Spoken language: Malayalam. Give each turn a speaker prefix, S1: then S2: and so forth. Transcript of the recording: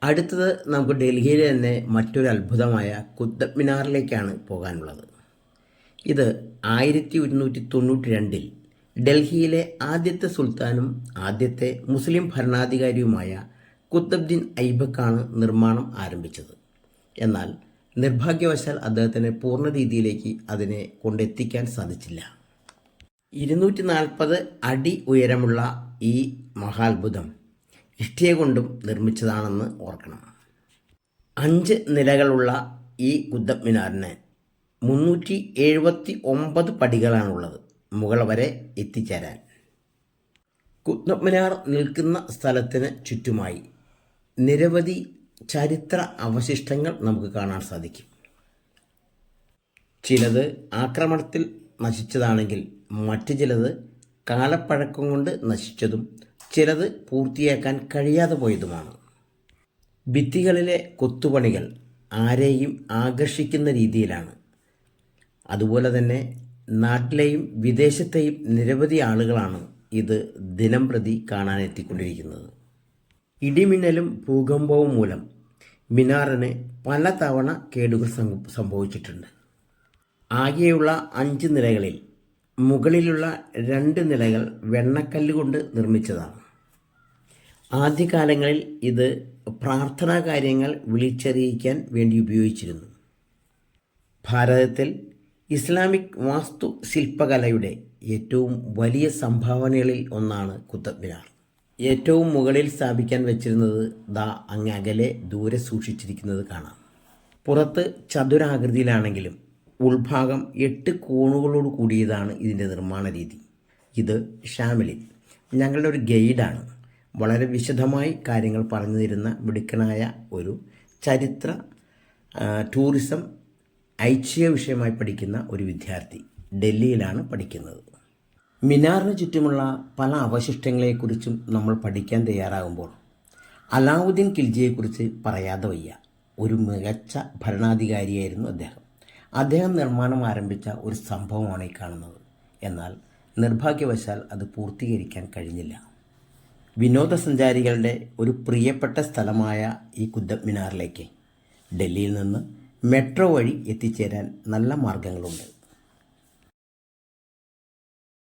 S1: അടുത്തത് നമുക്ക് ഡൽഹിയിലെ തന്നെ മറ്റൊരു അത്ഭുതമായ കുത്തബ് മിനാറിലേക്കാണ് പോകാനുള്ളത്. ഇത് 1192 ഡൽഹിയിലെ ആദ്യത്തെ സുൽത്താനും ആദ്യത്തെ മുസ്ലിം ഭരണാധികാരിയുമായ കുത്തബ്ദീൻ ഐബക്കാണ് നിർമ്മാണം ആരംഭിച്ചത്. എന്നാൽ നിർഭാഗ്യവശാൽ അദ്ദേഹത്തിന് പൂർണ്ണ രീതിയിലേക്ക് അതിനെ കൊണ്ടെത്തിക്കാൻ സാധിച്ചില്ല. 240 അടി ഉയരമുള്ള ഈ മഹാത്ഭുതം ഇഷ്ടിക കൊണ്ടും നിർമ്മിച്ചതാണെന്ന് ഓർക്കണം. 5 നിലകളുള്ള ഈ കുത്തബ് മിനാറിന് 379 പടികളാണുള്ളത് മുകൾ വരെ എത്തിച്ചേരാൻ. കുത്തബ് മിനാർ നിൽക്കുന്ന സ്ഥലത്തിന് ചുറ്റുമായി നിരവധി ചരിത്ര അവശിഷ്ടങ്ങൾ നമുക്ക് കാണാൻ സാധിക്കും. ചിലത് ആക്രമണത്തിൽ നശിച്ചതാണെങ്കിൽ മറ്റു ചിലത് കാലപ്പഴക്കം കൊണ്ട് നശിച്ചതും ചിലത് പൂർത്തിയാക്കാൻ കഴിയാതെ പോയതുമാണ്. ഭിത്തികളിലെ കൊത്തുപണികൾ ആരെയും ആകർഷിക്കുന്ന രീതിയിലാണ്. അതുപോലെ തന്നെ നാട്ടിലെയും വിദേശത്തെയും നിരവധി ആളുകളാണ് ഇത് ദിനംപ്രതി കാണാനെത്തിക്കൊണ്ടിരിക്കുന്നത്. ഇടിമിന്നലും ഭൂകമ്പവും മൂലം മിനാറിന് പലതവണ കേടുകൾ സംഭവിച്ചിട്ടുണ്ട്. ആകെയുള്ള 5 നിലകളിൽ മുകളിലുള്ള 2 നിലകൾ വെണ്ണക്കല്ല് കൊണ്ട് നിർമ്മിച്ചതാണ്. ആദ്യകാലങ്ങളിൽ ഇത് പ്രാർത്ഥനാ കാര്യങ്ങൾ വിളിച്ചറിയിക്കാൻ വേണ്ടി ഉപയോഗിച്ചിരുന്നു. ഭാരതത്തിൽ ഇസ്ലാമിക് വാസ്തു ശില്പകലയുടെ ഏറ്റവും വലിയ സംഭാവനകളിൽ ഒന്നാണ് കുത്തബ് മിനാർ. ഏറ്റവും മുകളിൽ സ്ഥാപിക്കാൻ വെച്ചിരുന്നത് അങ്ങ് അകലെ ദൂരെ സൂക്ഷിച്ചിരിക്കുന്നത് കാണാം. പുറത്ത് ചതുരാകൃതിയിലാണെങ്കിലും ഉൾഭാഗം 8 കോണുകളോട് കൂടിയതാണ് ഇതിൻ്റെ നിർമ്മാണ രീതി. ഇത് ഷാമിലിൻ ഞങ്ങളുടെ ഒരു ഗൈഡാണ്. വളരെ വിശദമായി കാര്യങ്ങൾ പറഞ്ഞു തരുന്ന മിടുക്കനായ ഒരു ചരിത്ര ടൂറിസം ഐച്ഛിക വിഷയമായി പഠിക്കുന്ന ഒരു വിദ്യാർത്ഥി. ഡൽഹിയിലാണ് പഠിക്കുന്നത്. മിനാറിന് ചുറ്റുമുള്ള പല അവശിഷ്ടങ്ങളെക്കുറിച്ചും നമ്മൾ പഠിക്കാൻ തയ്യാറാകുമ്പോൾ അലാവുദ്ദീൻ ഖിൽജിയെക്കുറിച്ച് പറയാതെ വയ്യ. ഒരു മികച്ച ഭരണാധികാരിയായിരുന്നു അദ്ദേഹം. അദ്ദേഹം നിർമ്മാണം ആരംഭിച്ച ഒരു സംഭവമാണ് ഈ കാണുന്നത്. എന്നാൽ നിർഭാഗ്യവശാൽ അത് പൂർത്തീകരിക്കാൻ കഴിഞ്ഞില്ല. വിനോദസഞ്ചാരികളുടെ ഒരു പ്രിയപ്പെട്ട സ്ഥലമായ ഈ കുത്തബ് മിനാറിലേക്ക് ഡൽഹിയിൽ നിന്ന് മെട്രോ വഴി എത്തിച്ചേരാൻ നല്ല മാർഗങ്ങളുണ്ട്.